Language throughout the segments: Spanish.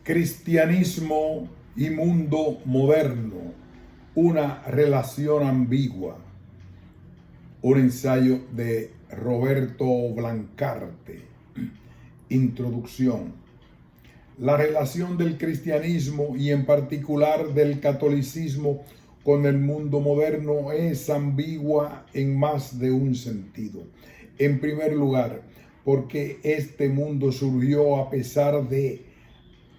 Cristianismo y mundo moderno, una relación ambigua. Un ensayo de Roberto Blancarte. Introducción. La relación del cristianismo y en particular del catolicismo con el mundo moderno es ambigua en más de un sentido. En primer lugar, porque este mundo surgió a pesar de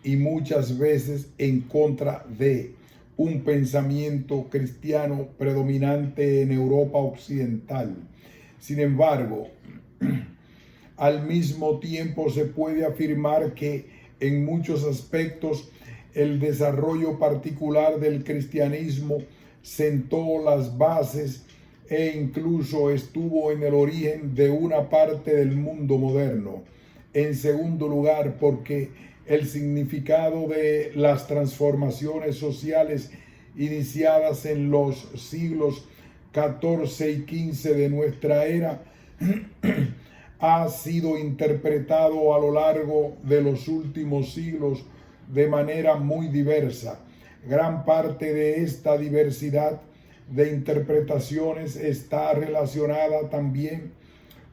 y muchas veces en contra de un pensamiento cristiano predominante en Europa occidental. Sin embargo, al mismo tiempo se puede afirmar que en muchos aspectos el desarrollo particular del cristianismo sentó las bases e incluso estuvo en el origen de una parte del mundo moderno. En segundo lugar, porque el significado de las transformaciones sociales iniciadas en los siglos XIV y XV de nuestra era ha sido interpretado a lo largo de los últimos siglos de manera muy diversa. Gran parte de esta diversidad de interpretaciones está relacionada también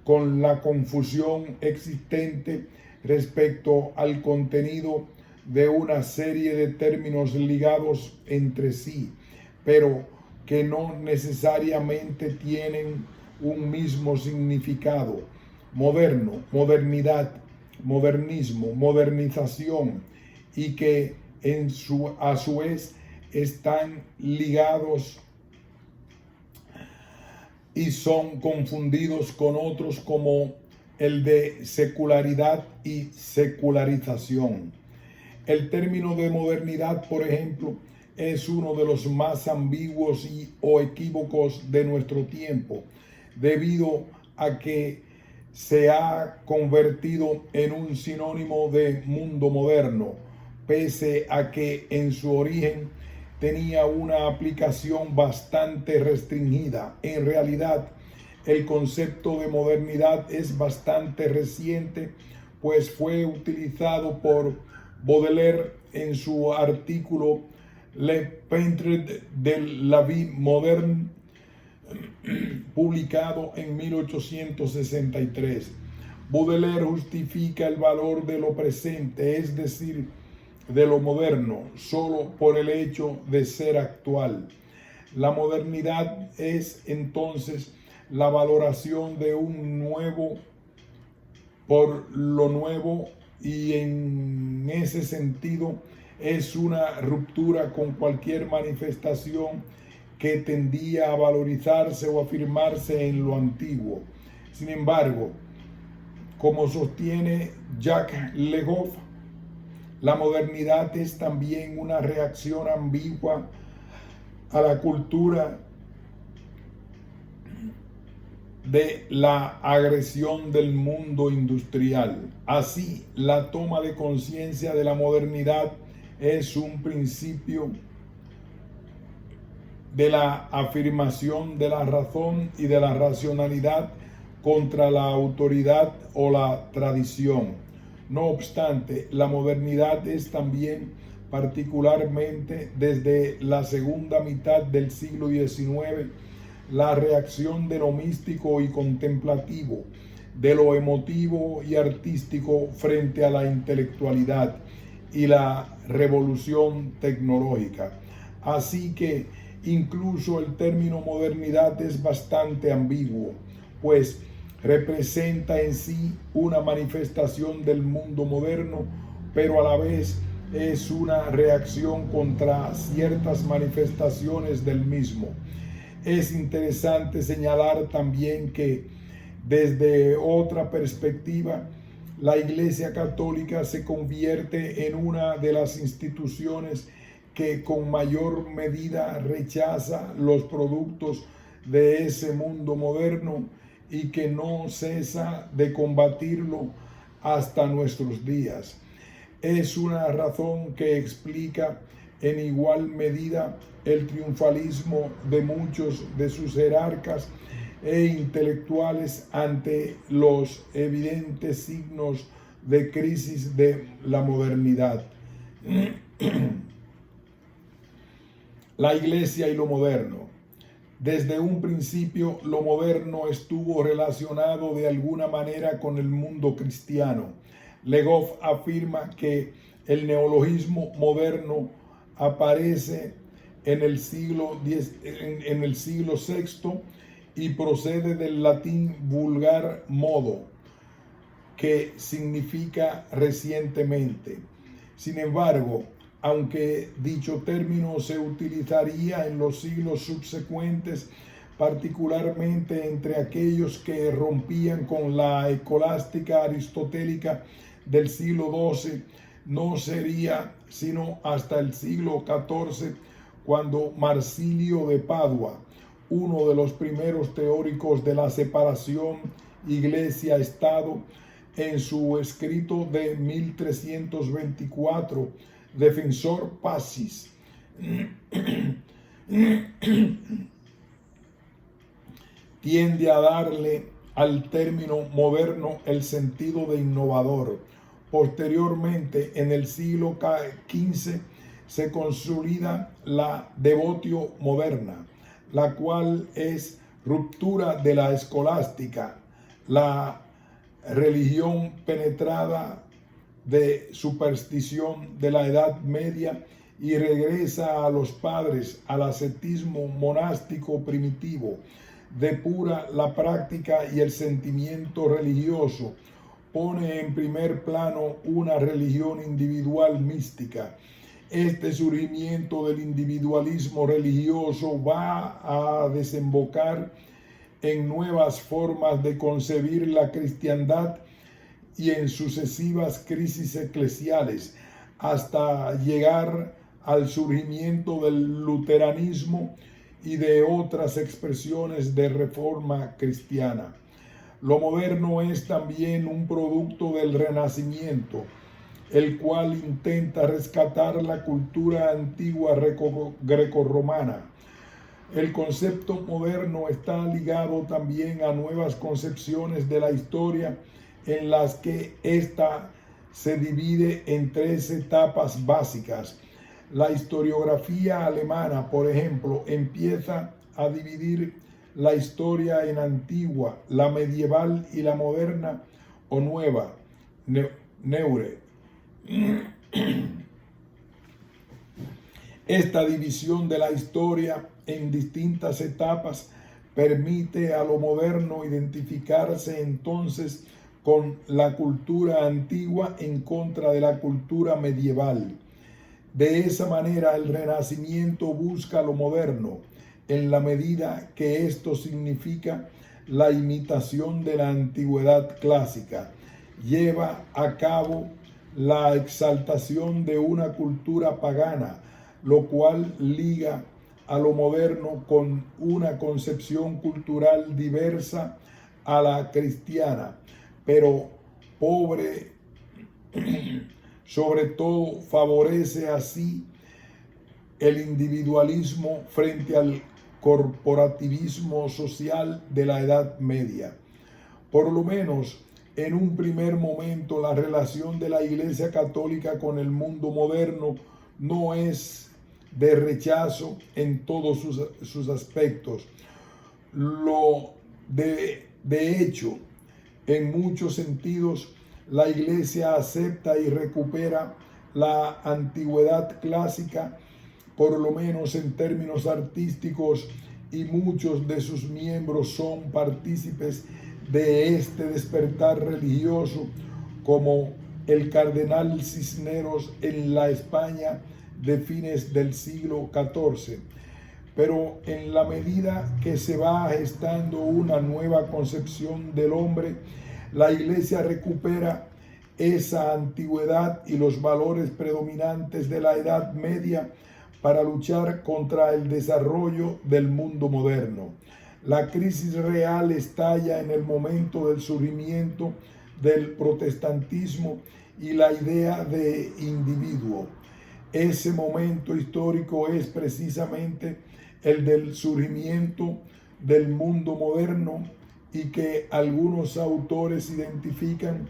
con la confusión existente respecto al contenido de una serie de términos ligados entre sí, pero que no necesariamente tienen un mismo significado. Moderno, modernidad, modernismo, modernización, y que a su vez están ligados y son confundidos con otros como el de secularidad y secularización. El término de modernidad, por ejemplo, es uno de los más ambiguos o equívocos de nuestro tiempo, debido a que se ha convertido en un sinónimo de mundo moderno, pese a que en su origen tenía una aplicación bastante restringida. En realidad, el concepto de modernidad es bastante reciente, pues fue utilizado por Baudelaire en su artículo Le Peintre de la vie moderne, publicado en 1863. Baudelaire justifica el valor de lo presente, es decir, de lo moderno, solo por el hecho de ser actual. La modernidad es entonces la valoración de un nuevo por lo nuevo, y en ese sentido es una ruptura con cualquier manifestación que tendía a valorizarse o afirmarse en lo antiguo. Sin embargo, como sostiene Jacques Le Goff, la modernidad es también una reacción ambigua a la cultura de la agresión del mundo industrial. Así, la toma de conciencia de la modernidad es un principio de la afirmación de la razón y de la racionalidad contra la autoridad o la tradición. No obstante, la modernidad es también, particularmente desde la segunda mitad del siglo XIX, la reacción de lo místico y contemplativo, de lo emotivo y artístico frente a la intelectualidad y la revolución tecnológica. Así que incluso el término modernidad es bastante ambiguo, pues representa en sí una manifestación del mundo moderno, pero a la vez es una reacción contra ciertas manifestaciones del mismo. Es interesante señalar también que desde otra perspectiva, la Iglesia Católica se convierte en una de las instituciones que con mayor medida rechaza los productos de ese mundo moderno y que no cesa de combatirlo hasta nuestros días. Es una razón que explica en igual medida el triunfalismo de muchos de sus jerarcas e intelectuales ante los evidentes signos de crisis de la modernidad. La Iglesia y lo moderno. Desde un principio, lo moderno estuvo relacionado de alguna manera con el mundo cristiano. Legoff afirma que el neologismo moderno aparece en el siglo VI y procede del latín vulgar modo, que significa recientemente. Sin embargo, aunque dicho término se utilizaría en los siglos subsecuentes, particularmente entre aquellos que rompían con la escolástica aristotélica del siglo XII, no sería sino hasta el siglo XIV cuando Marsilio de Padua, uno de los primeros teóricos de la separación Iglesia-Estado, en su escrito de 1324, Defensor Pacis, tiende a darle al término moderno el sentido de innovador. Posteriormente, en el siglo XV, se consolida la devotio moderna, la cual es ruptura de la escolástica, la religión penetrada de superstición de la Edad Media, y regresa a los padres, al ascetismo monástico primitivo, depura la práctica y el sentimiento religioso, pone en primer plano una religión individual mística. Este surgimiento del individualismo religioso va a desembocar en nuevas formas de concebir la cristiandad y en sucesivas crisis eclesiales, hasta llegar al surgimiento del luteranismo y de otras expresiones de reforma cristiana. Lo moderno es también un producto del Renacimiento, el cual intenta rescatar la cultura antigua grecorromana. El concepto moderno está ligado también a nuevas concepciones de la historia, en las que ésta se divide en tres etapas básicas. La historiografía alemana, por ejemplo, empieza a dividir la historia en antigua, la medieval y la moderna o nueva, Neue. Esta división de la historia en distintas etapas permite a lo moderno identificarse entonces con la cultura antigua en contra de la cultura medieval. De esa manera, el Renacimiento busca lo moderno, en la medida que esto significa la imitación de la antigüedad clásica. Lleva a cabo la exaltación de una cultura pagana, lo cual liga a lo moderno con una concepción cultural diversa a la cristiana, pero pobre. Sobre todo, favorece así el individualismo frente al corporativismo social de la Edad Media. Por lo menos en un primer momento, la relación de la Iglesia Católica con el mundo moderno no es de rechazo en todos sus aspectos. De hecho, en muchos sentidos, la Iglesia acepta y recupera la antigüedad clásica, por lo menos en términos artísticos, y muchos de sus miembros son partícipes de este despertar religioso, como el cardenal Cisneros en la España de fines del siglo XIV. Pero en la medida que se va gestando una nueva concepción del hombre, la Iglesia recupera esa antigüedad y los valores predominantes de la Edad Media para luchar contra el desarrollo del mundo moderno. La crisis real estalla en el momento del surgimiento del protestantismo y la idea de individuo. Ese momento histórico es precisamente el del surgimiento del mundo moderno, y que algunos autores identifican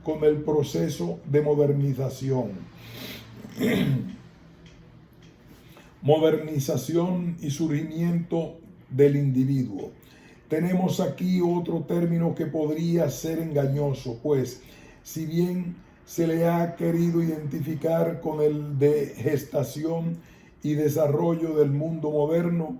con el proceso de modernización. Modernización y surgimiento del individuo. Tenemos aquí otro término que podría ser engañoso, pues si bien se le ha querido identificar con el de gestación y desarrollo del mundo moderno,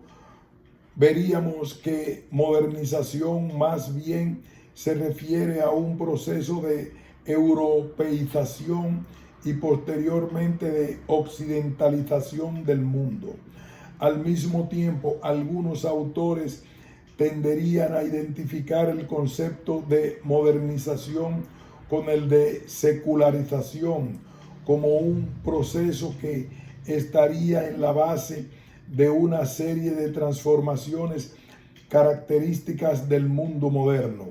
veríamos que modernización más bien se refiere a un proceso de europeización y posteriormente de occidentalización del mundo. Al mismo tiempo, algunos autores tenderían a identificar el concepto de modernización con el de secularización como un proceso que estaría en la base de una serie de transformaciones características del mundo moderno.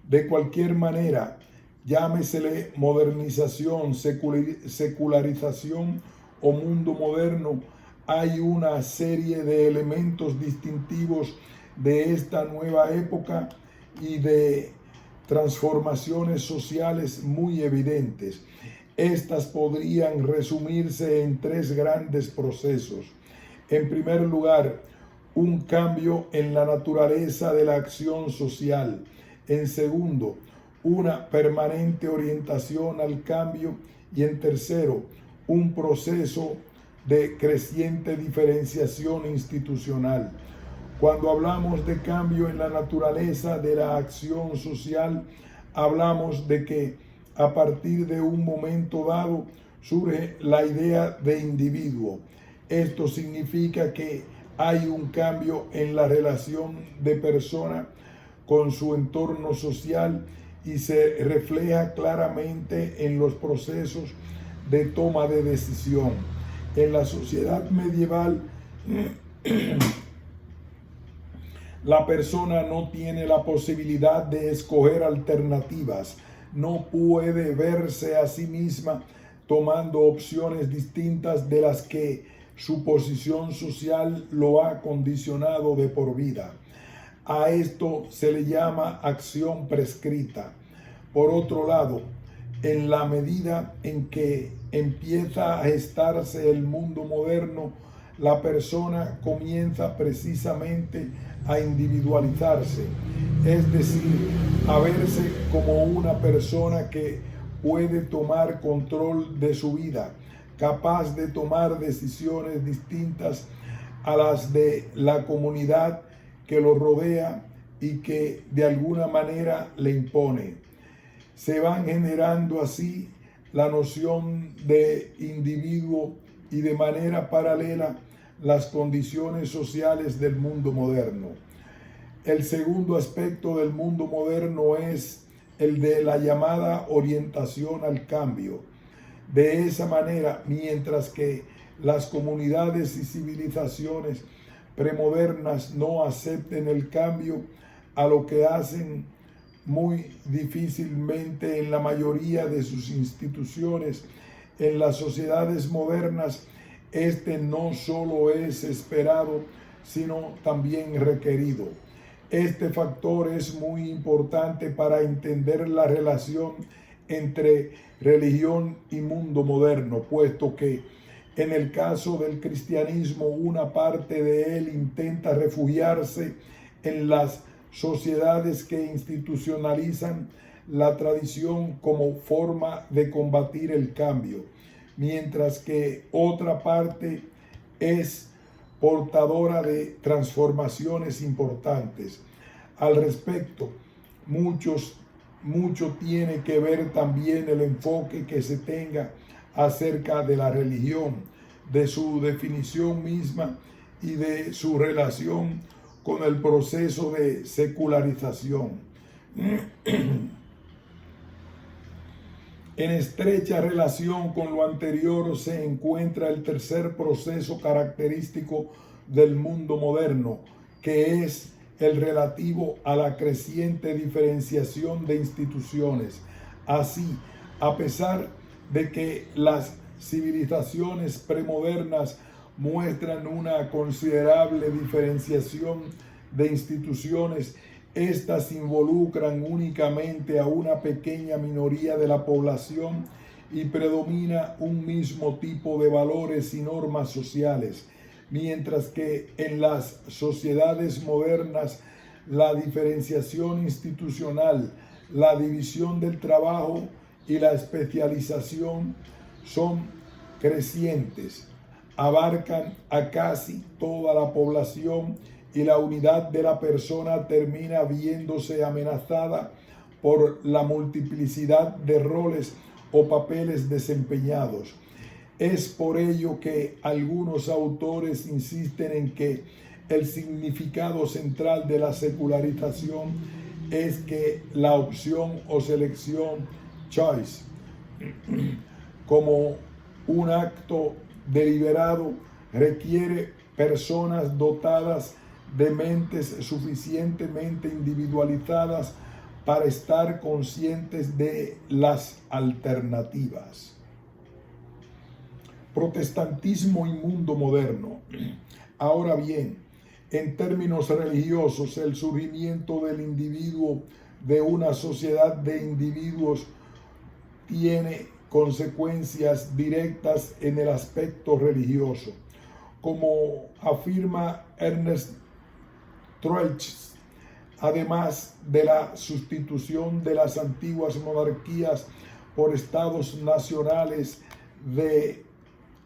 De cualquier manera, llámesele modernización, secularización o mundo moderno, hay una serie de elementos distintivos de esta nueva época y de transformaciones sociales muy evidentes. Estas podrían resumirse en tres grandes procesos. En primer lugar, un cambio en la naturaleza de la acción social. En segundo, una permanente orientación al cambio. Y en tercero, un proceso de creciente diferenciación institucional. Cuando hablamos de cambio en la naturaleza de la acción social, hablamos de que a partir de un momento dado surge la idea de individuo. Esto significa que hay un cambio en la relación de persona con su entorno social y se refleja claramente en los procesos de toma de decisión. En la sociedad medieval, la persona no tiene la posibilidad de escoger alternativas, no puede verse a sí misma tomando opciones distintas de las que su posición social lo ha condicionado de por vida. A esto se le llama acción prescrita. Por otro lado, en la medida en que empieza a gestarse el mundo moderno, la persona comienza precisamente a individualizarse, es decir, a verse como una persona que puede tomar control de su vida, capaz de tomar decisiones distintas a las de la comunidad que lo rodea y que de alguna manera le impone. Se van generando así la noción de individuo y de manera paralela las condiciones sociales del mundo moderno. El segundo aspecto del mundo moderno es el de la llamada orientación al cambio. De esa manera, mientras que las comunidades y civilizaciones premodernas no acepten el cambio, a lo que hacen muy difícilmente en la mayoría de sus instituciones, en las sociedades modernas, este no solo es esperado, sino también requerido. Este factor es muy importante para entender la relación entre religión y mundo moderno, puesto que en el caso del cristianismo, una parte de él intenta refugiarse en las sociedades que institucionalizan la tradición como forma de combatir el cambio, mientras que otra parte es portadora de transformaciones importantes. Al respecto, mucho tiene que ver también el enfoque que se tenga acerca de la religión, de su definición misma y de su relación con el proceso de secularización. En estrecha relación con lo anterior se encuentra el tercer proceso característico del mundo moderno, que es el relativo a la creciente diferenciación de instituciones. Así, a pesar de que las civilizaciones premodernas muestran una considerable diferenciación de instituciones, estas involucran únicamente a una pequeña minoría de la población y predomina un mismo tipo de valores y normas sociales, mientras que en las sociedades modernas la diferenciación institucional, la división del trabajo y la especialización son crecientes, abarcan a casi toda la población y la unidad de la persona termina viéndose amenazada por la multiplicidad de roles o papeles desempeñados. Es por ello que algunos autores insisten en que el significado central de la secularización es que la opción o selección, choice, como un acto deliberado, requiere personas dotadas de mentes suficientemente individualizadas para estar conscientes de las alternativas. Protestantismo y mundo moderno. Ahora bien, en términos religiosos, el surgimiento del individuo de una sociedad de individuos tiene consecuencias directas en el aspecto religioso. Como afirma Ernest Troeltsch, además de la sustitución de las antiguas monarquías por estados nacionales, de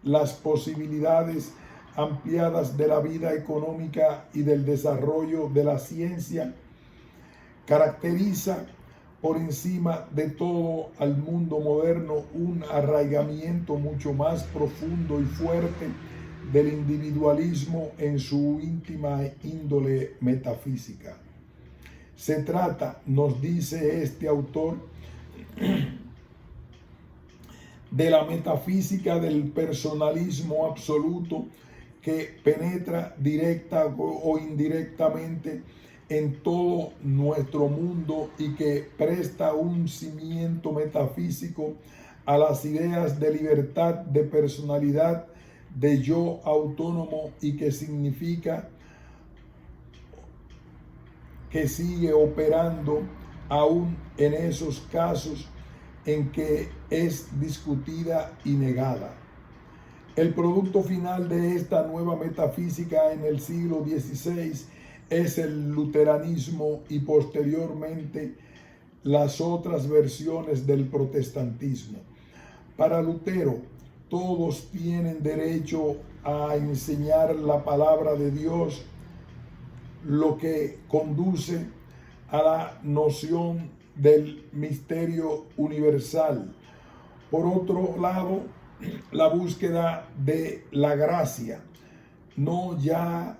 las posibilidades ampliadas de la vida económica y del desarrollo de la ciencia, caracteriza por encima de todo al mundo moderno un arraigamiento mucho más profundo y fuerte del individualismo en su íntima índole metafísica. Se trata, nos dice este autor, de la metafísica del personalismo absoluto que penetra directa o indirectamente en todo nuestro mundo y que presta un cimiento metafísico a las ideas de libertad, de personalidad, de yo autónomo, y que significa que sigue operando aún en esos casos en que es discutida y negada. El producto final de esta nueva metafísica en el siglo XVI es el luteranismo y posteriormente las otras versiones del protestantismo. Para Lutero, todos tienen derecho a enseñar la palabra de Dios, lo que conduce a la noción del misterio universal. Por otro lado, la búsqueda de la gracia, no ya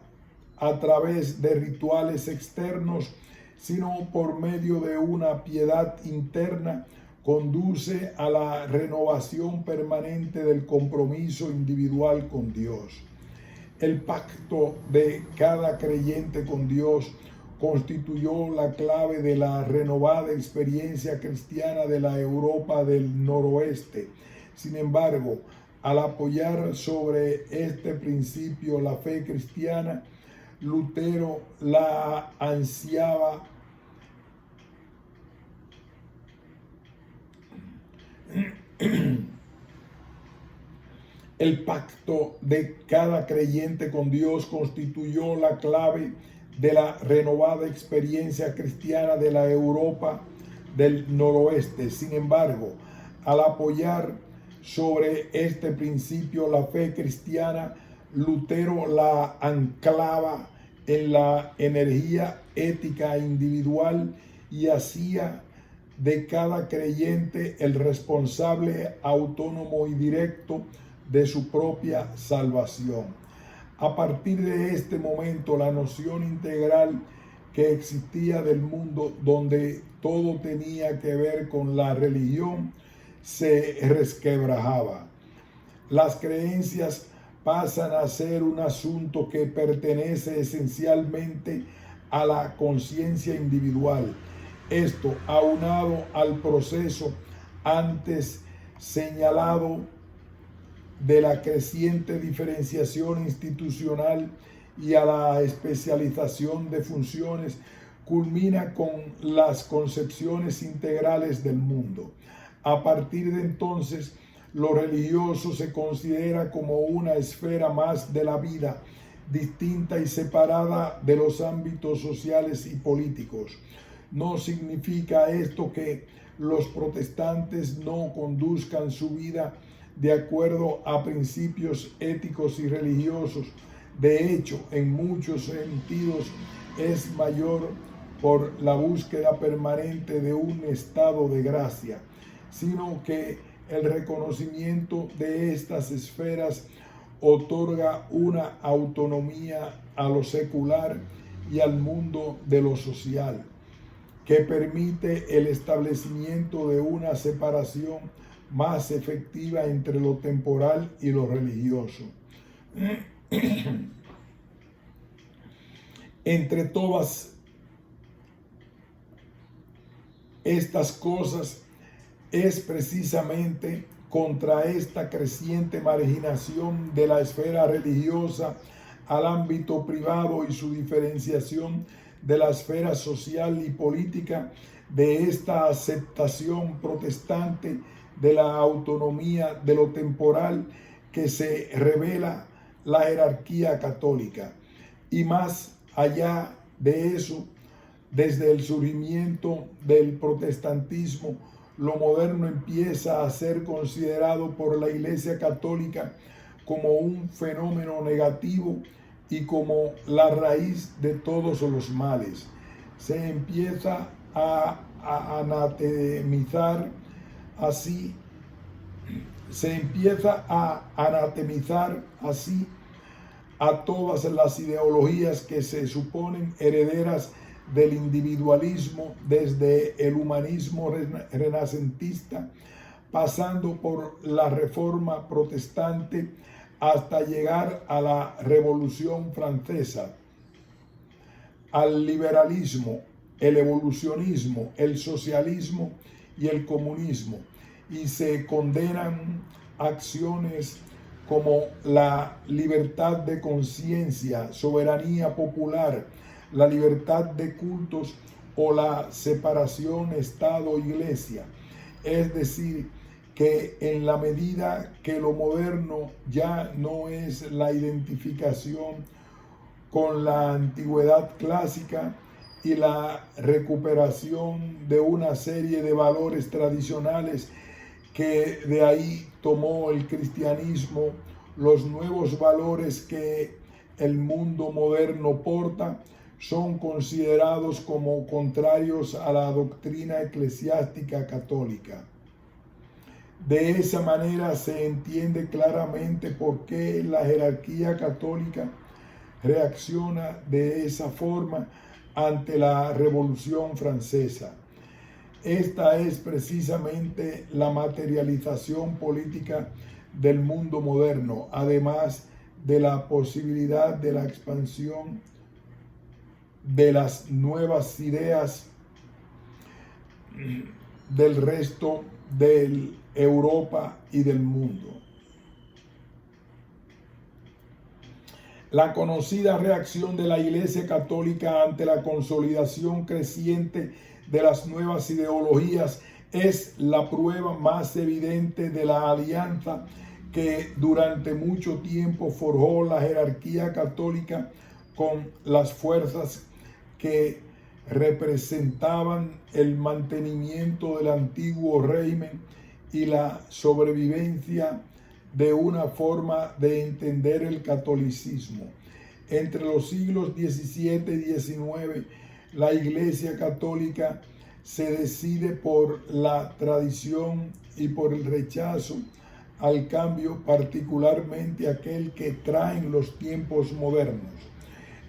a través de rituales externos, sino por medio de una piedad interna, conduce a la renovación permanente del compromiso individual con Dios. El pacto de cada creyente con Dios constituyó la clave de la renovada experiencia cristiana de la Europa del noroeste. Sin embargo, al apoyar sobre este principio la fe cristiana, Lutero la ansiaba el pacto de cada creyente con Dios constituyó la clave de la renovada experiencia cristiana de la Europa del noroeste. Sin embargo, al apoyar sobre este principio la fe cristiana, Lutero la anclaba en la energía ética individual y hacía de cada creyente el responsable autónomo y directo de su propia salvación. A partir de este momento, la noción integral que existía del mundo, donde todo tenía que ver con la religión, se resquebrajaba. Las creencias pasan a ser un asunto que pertenece esencialmente a la conciencia individual. Esto, aunado al proceso antes señalado de la creciente diferenciación institucional y a la especialización de funciones, culmina con las concepciones integrales del mundo. A partir de entonces, lo religioso se considera como una esfera más de la vida, distinta y separada de los ámbitos sociales y políticos. No significa esto que los protestantes no conduzcan su vida de acuerdo a principios éticos y religiosos. De hecho, en muchos sentidos es mayor por la búsqueda permanente de un estado de gracia, sino que el reconocimiento de estas esferas otorga una autonomía a lo secular y al mundo de lo social, que permite el establecimiento de una separación más efectiva entre lo temporal y lo religioso. Entre todas estas cosas, es precisamente contra esta creciente marginación de la esfera religiosa al ámbito privado y su diferenciación de la esfera social y política, de esta aceptación protestante de la autonomía de lo temporal, que se revela la jerarquía católica. Y más allá de eso, desde el surgimiento del protestantismo, lo moderno empieza a ser considerado por la Iglesia Católica como un fenómeno negativo y como la raíz de todos los males. Se empieza a anatemizar así a todas las ideologías que se suponen herederas del individualismo, desde el humanismo renacentista, pasando por la Reforma protestante hasta llegar a la Revolución Francesa, al liberalismo, el evolucionismo, el socialismo y el comunismo, y se condenan acciones como la libertad de conciencia, soberanía popular, la libertad de cultos o la separación Estado-Iglesia. Es decir, que en la medida que lo moderno ya no es la identificación con la antigüedad clásica y la recuperación de una serie de valores tradicionales que de ahí tomó el cristianismo, los nuevos valores que el mundo moderno porta son considerados como contrarios a la doctrina eclesiástica católica. De esa manera se entiende claramente por qué la jerarquía católica reacciona de esa forma ante la Revolución Francesa. Esta es precisamente la materialización política del mundo moderno, además de la posibilidad de la expansión de las nuevas ideas del resto de Europa y del mundo. La conocida reacción de la Iglesia Católica ante la consolidación creciente de las nuevas ideologías es la prueba más evidente de la alianza que durante mucho tiempo forjó la jerarquía católica con las fuerzas que representaban el mantenimiento del antiguo régimen y la sobrevivencia de una forma de entender el catolicismo. Entre los siglos XVII y XIX, la Iglesia Católica se decide por la tradición y por el rechazo al cambio, particularmente aquel que traen los tiempos modernos.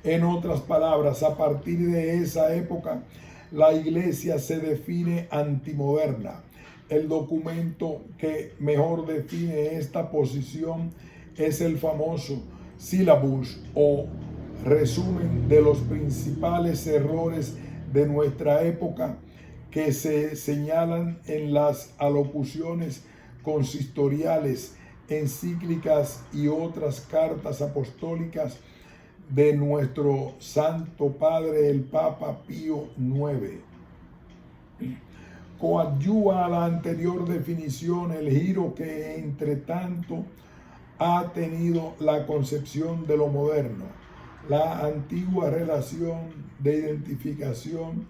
En otras palabras, a partir de esa época, la Iglesia se define antimoderna. El documento que mejor define esta posición es el famoso Sílabus o resumen de los principales errores de nuestra época, que se señalan en las alocuciones consistoriales, encíclicas y otras cartas apostólicas de nuestro Santo Padre el Papa Pío IX. coadyuva a la anterior definición el giro que entre tanto ha tenido la concepción de lo moderno. La antigua relación de identificación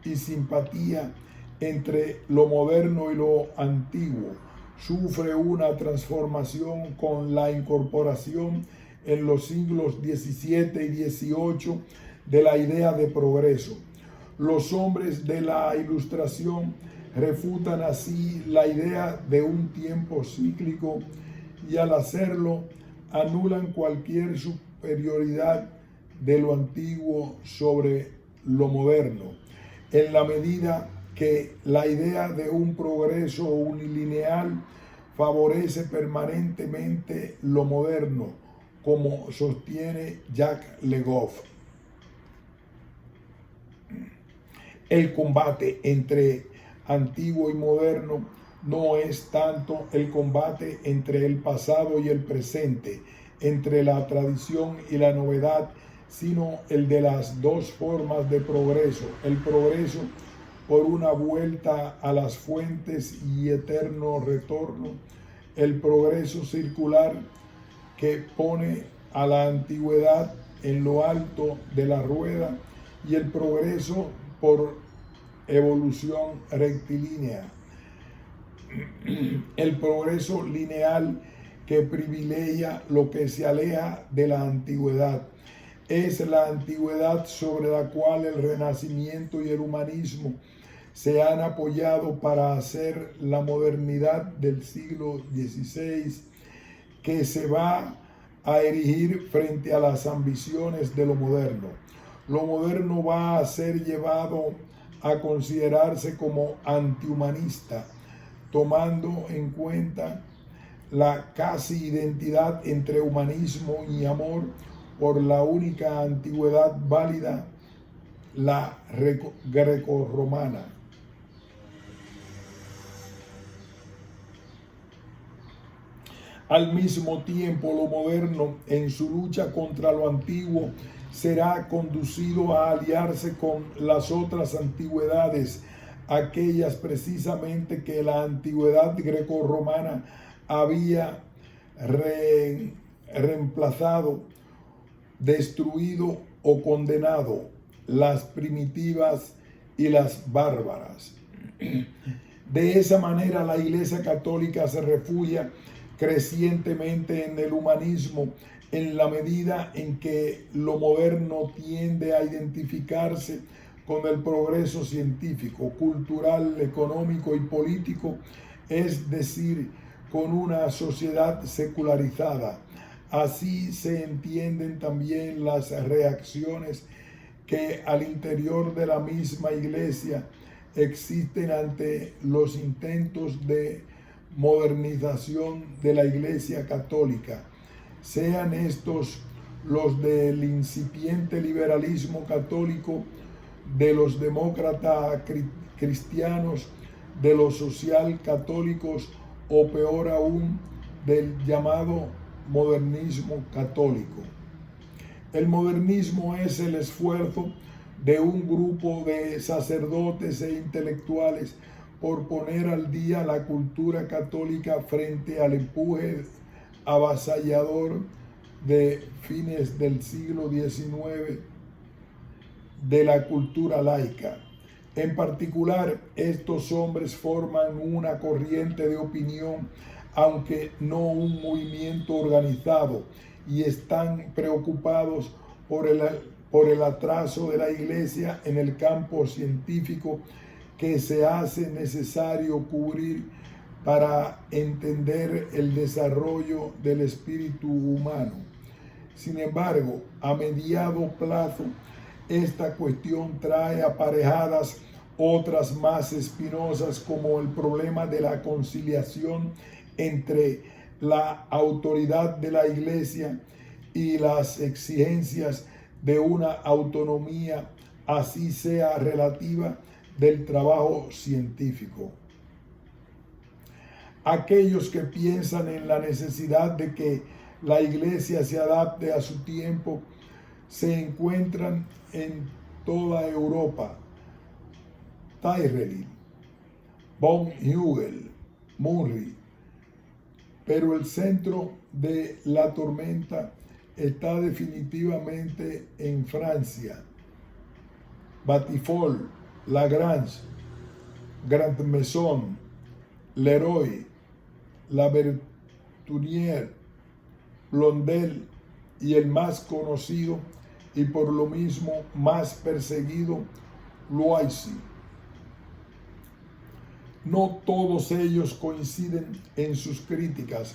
y simpatía entre lo moderno y lo antiguo sufre una transformación con la incorporación en los siglos XVII y XVIII de la idea de progreso. Los hombres de la Ilustración refutan así la idea de un tiempo cíclico y al hacerlo anulan cualquier superioridad de lo antiguo sobre lo moderno, en la medida que la idea de un progreso unilineal favorece permanentemente lo moderno, como sostiene Jacques Le Goff. El combate entre antiguo y moderno no es tanto el combate entre el pasado y el presente, entre la tradición y la novedad, sino el de las dos formas de progreso. El progreso por una vuelta a las fuentes y eterno retorno, el progreso circular que pone a la antigüedad en lo alto de la rueda, y el progreso por evolución rectilínea. El progreso lineal que privilegia lo que se aleja de la antigüedad. Es la antigüedad sobre la cual el Renacimiento y el humanismo se han apoyado para hacer la modernidad del siglo XVI, que se va a erigir frente a las ambiciones de lo moderno. Lo moderno va a ser llevado a considerarse como antihumanista, tomando en cuenta la casi identidad entre humanismo y amor por la única antigüedad válida, la grecorromana. Al mismo tiempo, lo moderno, en su lucha contra lo antiguo, será conducido a aliarse con las otras antigüedades, aquellas precisamente que la antigüedad grecorromana había reemplazado, destruido o condenado, las primitivas y las bárbaras. De esa manera, la Iglesia Católica se refugia crecientemente en el humanismo, en la medida en que lo moderno tiende a identificarse con el progreso científico, cultural, económico y político, es decir, con una sociedad secularizada. Así se entienden también las reacciones que al interior de la misma Iglesia existen ante los intentos de modernización de la Iglesia Católica, sean estos los del incipiente liberalismo católico, de los demócratas cristianos, de los social católicos o peor aún del llamado modernismo católico. El modernismo es el esfuerzo de un grupo de sacerdotes e intelectuales por poner al día la cultura católica frente al empuje avasallador de fines del siglo XIX de la cultura laica. En particular, estos hombres forman una corriente de opinión, aunque no un movimiento organizado, y están preocupados por el atraso de la Iglesia en el campo científico que se hace necesario cubrir para entender el desarrollo del espíritu humano. Sin embargo, a mediado plazo, esta cuestión trae aparejadas otras más espinosas, como el problema de la conciliación entre la autoridad de la Iglesia y las exigencias de una autonomía, así sea relativa, del trabajo científico. Aquellos que piensan en la necesidad de que la Iglesia se adapte a su tiempo se encuentran en toda Europa. Tyreil, von Hugel, Murray. Pero el centro de la tormenta está definitivamente en Francia. Batifolles, Lagrange, Grandmaison, Leroy, La Bertunier, Blondel y el más conocido y por lo mismo más perseguido, Loisy. No todos ellos coinciden en sus críticas.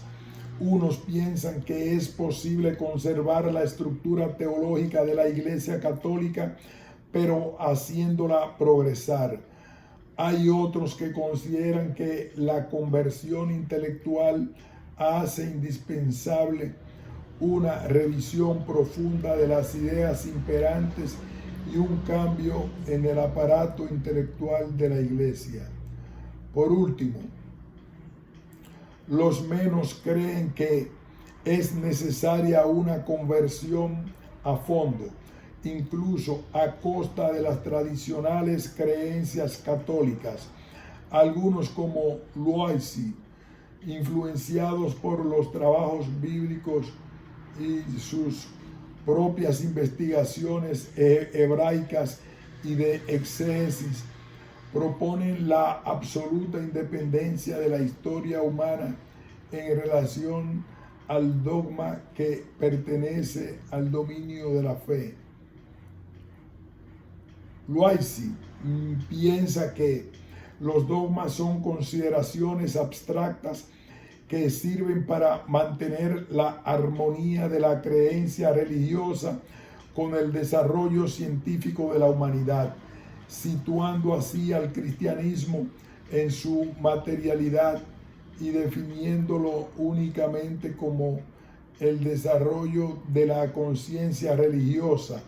Unos piensan que es posible conservar la estructura teológica de la Iglesia Católica, pero haciéndola progresar. Hay otros que consideran que la conversión intelectual hace indispensable una revisión profunda de las ideas imperantes y un cambio en el aparato intelectual de la Iglesia. Por último, los menos creen que es necesaria una conversión a fondo, incluso a costa de las tradicionales creencias católicas. Algunos como Loisy, influenciados por los trabajos bíblicos y sus propias investigaciones hebraicas y de exégesis, proponen la absoluta independencia de la historia humana en relación al dogma que pertenece al dominio de la fe. Loisy piensa que los dogmas son consideraciones abstractas que sirven para mantener la armonía de la creencia religiosa con el desarrollo científico de la humanidad, situando así al cristianismo en su materialidad y definiéndolo únicamente como el desarrollo de la conciencia religiosa,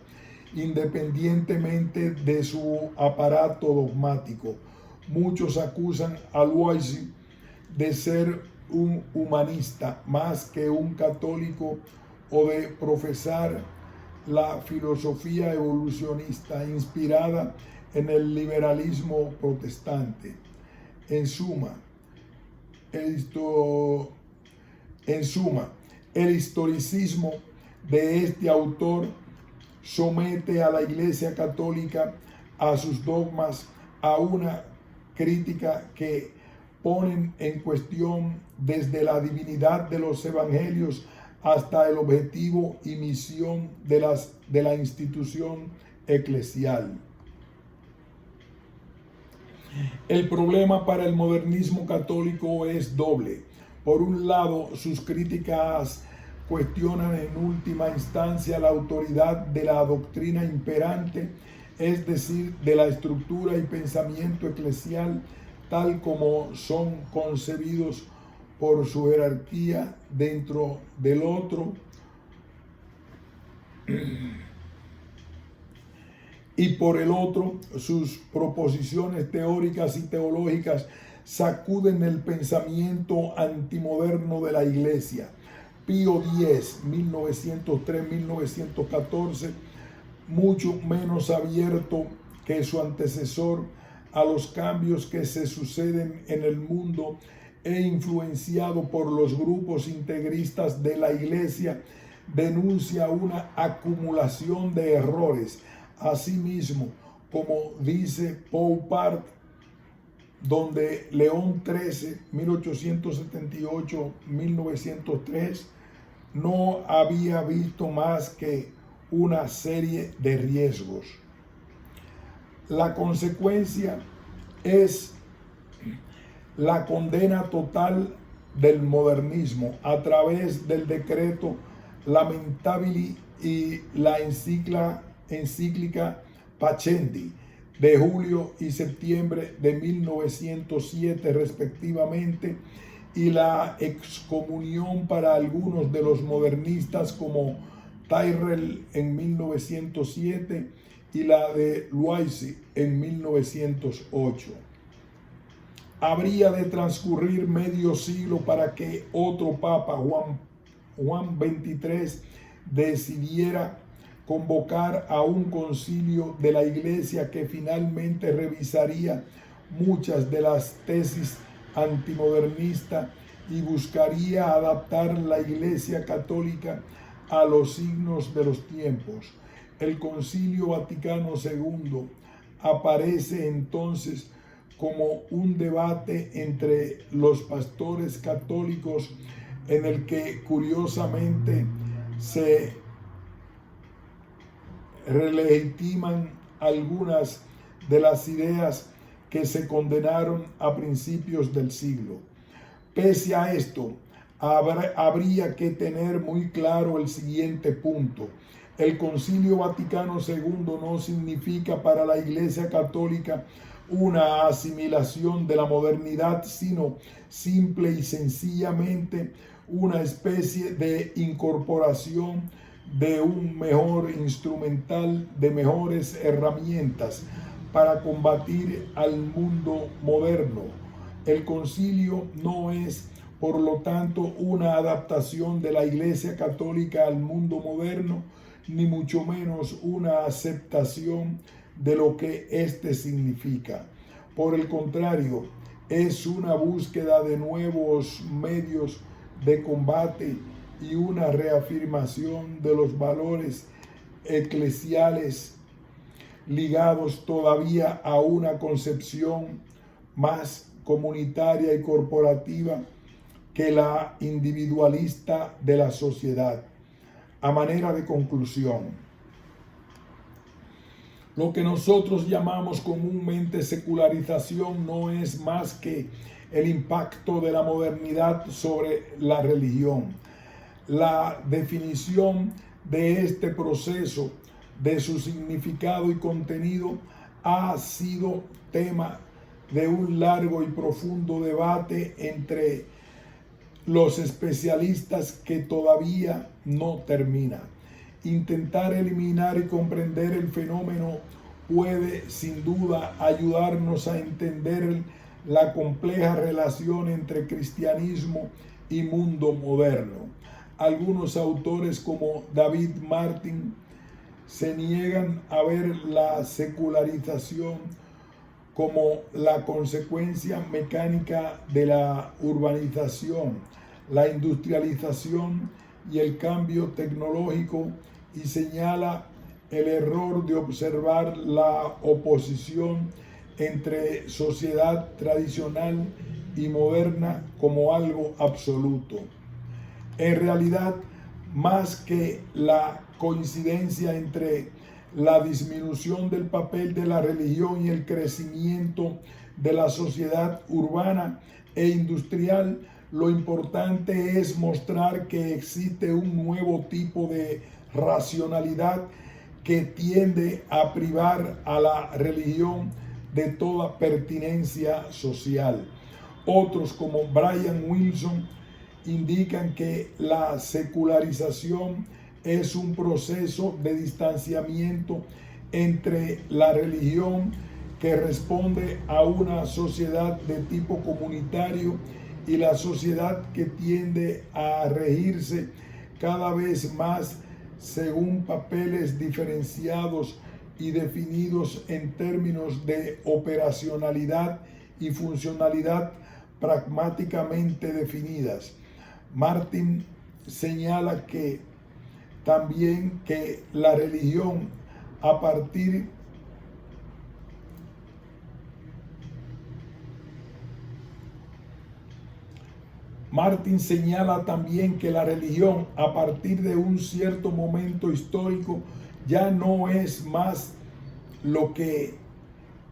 independientemente de su aparato dogmático. Muchos acusan a Loisy de ser un humanista más que un católico o de profesar la filosofía evolucionista inspirada en el liberalismo protestante. En suma, el historicismo de este autor somete a la Iglesia Católica, a sus dogmas, a una crítica que ponen en cuestión desde la divinidad de los evangelios hasta el objetivo y misión de la institución eclesial. El problema para el modernismo católico es doble. Por un lado, sus críticas cuestionan en última instancia la autoridad de la doctrina imperante, es decir, de la estructura y pensamiento eclesial tal como son concebidos por su jerarquía dentro del otro, y por el otro, sus proposiciones teóricas y teológicas sacuden el pensamiento antimoderno de la Iglesia. Pío X, 1903-1914, mucho menos abierto que su antecesor a los cambios que se suceden en el mundo e influenciado por los grupos integristas de la Iglesia, denuncia una acumulación de errores. Asimismo, como dice Poupart, donde León XIII, 1878-1903, no había visto más que una serie de riesgos. La consecuencia es la condena total del modernismo a través del decreto Lamentabili y la encíclica Pacendi de julio y septiembre de 1907 respectivamente, y la excomunión para algunos de los modernistas como Tyrrell en 1907 y la de Loisy en 1908. Habría de transcurrir medio siglo para que otro papa, Juan XXIII, decidiera convocar a un concilio de la Iglesia que finalmente revisaría muchas de las tesis antimodernistas y buscaría adaptar la Iglesia Católica a los signos de los tiempos. El Concilio Vaticano II aparece entonces como un debate entre los pastores católicos en el que curiosamente se relegitiman algunas de las ideas que se condenaron a principios del siglo. Pese a esto, habría que tener muy claro el siguiente punto. El Concilio Vaticano II no significa para la Iglesia Católica una asimilación de la modernidad, sino simple y sencillamente una especie de incorporación de un mejor instrumental, de mejores herramientas para combatir al mundo moderno. El concilio no es, por lo tanto, una adaptación de la Iglesia Católica al mundo moderno, ni mucho menos una aceptación de lo que éste significa. Por el contrario, es una búsqueda de nuevos medios de combate y una reafirmación de los valores eclesiales ligados todavía a una concepción más comunitaria y corporativa que la individualista de la sociedad. A manera de conclusión, lo que nosotros llamamos comúnmente secularización no es más que el impacto de la modernidad sobre la religión. La definición de este proceso, de su significado y contenido, ha sido tema de un largo y profundo debate entre los especialistas que todavía no termina. Intentar eliminar y comprender el fenómeno puede sin duda ayudarnos a entender la compleja relación entre cristianismo y mundo moderno. Algunos autores como David Martin se niegan a ver la secularización como la consecuencia mecánica de la urbanización, la industrialización y el cambio tecnológico, y señala el error de observar la oposición entre sociedad tradicional y moderna como algo absoluto. En realidad, más que la coincidencia entre la disminución del papel de la religión y el crecimiento de la sociedad urbana e industrial, lo importante es mostrar que existe un nuevo tipo de racionalidad que tiende a privar a la religión de toda pertinencia social. Otros, como Brian Wilson, indican que la secularización es un proceso de distanciamiento entre la religión, que responde a una sociedad de tipo comunitario, y la sociedad que tiende a regirse cada vez más según papeles diferenciados y definidos en términos de operacionalidad y funcionalidad pragmáticamente definidas. Martin señala que también que la religión a partir de un cierto momento histórico ya no es más lo que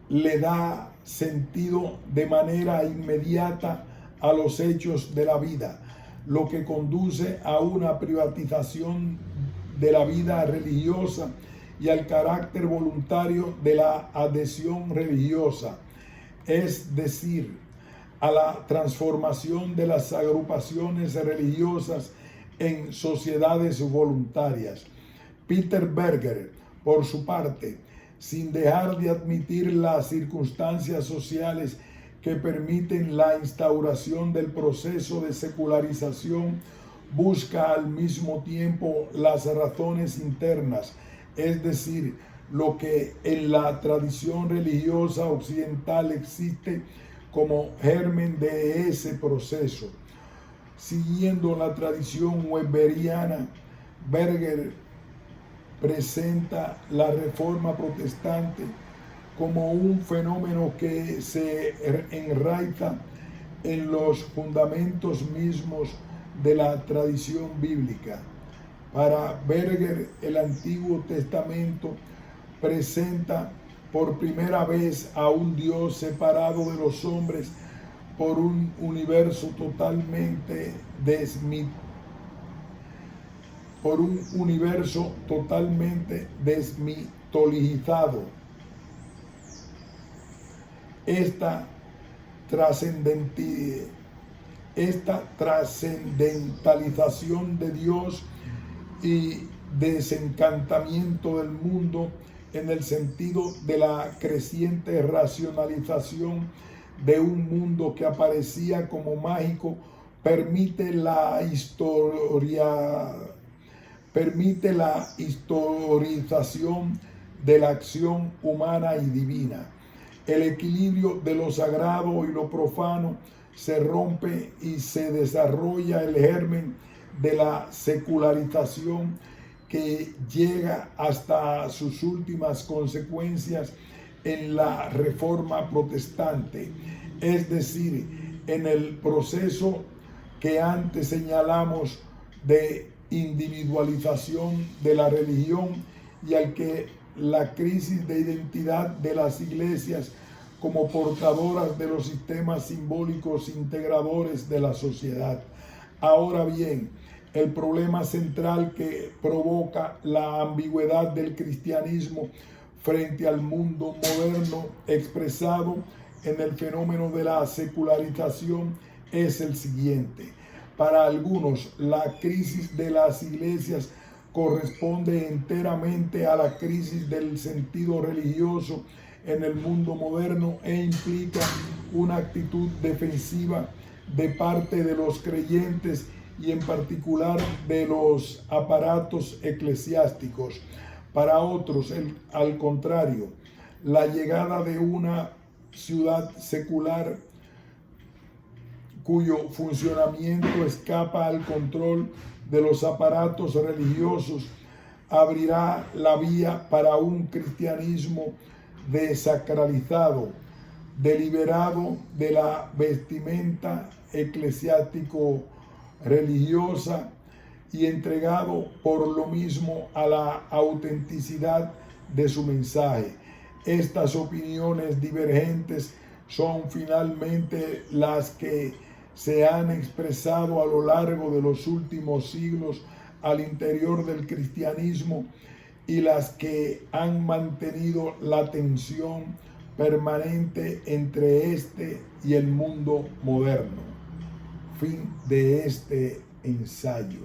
le da sentido de manera inmediata a los hechos de la vida, lo que conduce a una privatización de la vida religiosa y al carácter voluntario de la adhesión religiosa, es decir, a la transformación de las agrupaciones religiosas en sociedades voluntarias. Peter Berger, por su parte, sin dejar de admitir las circunstancias sociales que permiten la instauración del proceso de secularización, busca al mismo tiempo las razones internas, es decir, lo que en la tradición religiosa occidental existe como germen de ese proceso. Siguiendo la tradición weberiana, Berger presenta la Reforma Protestante como un fenómeno que se enraiza en los fundamentos mismos de la tradición bíblica. Para Berger, el Antiguo Testamento presenta por primera vez a un Dios separado de los hombres por un universo totalmente desmitologizado. Esta trascendentalización de Dios y desencantamiento del mundo en el sentido de la creciente racionalización de un mundo que aparecía como mágico permite la historización de la acción humana y divina. El equilibrio de lo sagrado y lo profano se rompe y se desarrolla el germen de la secularización que llega hasta sus últimas consecuencias en la Reforma Protestante, es decir, en el proceso que antes señalamos de individualización de la religión y al que la crisis de identidad de las iglesias como portadoras de los sistemas simbólicos integradores de la sociedad. Ahora bien, el problema central que provoca la ambigüedad del cristianismo frente al mundo moderno expresado en el fenómeno de la secularización es el siguiente. Para algunos, la crisis de las iglesias corresponde enteramente a la crisis del sentido religioso en el mundo moderno e implica una actitud defensiva de parte de los creyentes y en particular de los aparatos eclesiásticos. Para otros, al contrario, la llegada de una ciudad secular cuyo funcionamiento escapa al control de los aparatos religiosos abrirá la vía para un cristianismo desacralizado, deliberado de la vestimenta eclesiástico religiosa y entregado por lo mismo a la autenticidad de su mensaje. Estas opiniones divergentes son finalmente las que se han expresado a lo largo de los últimos siglos al interior del cristianismo y las que han mantenido la tensión permanente entre este y el mundo moderno. Fin de este ensayo.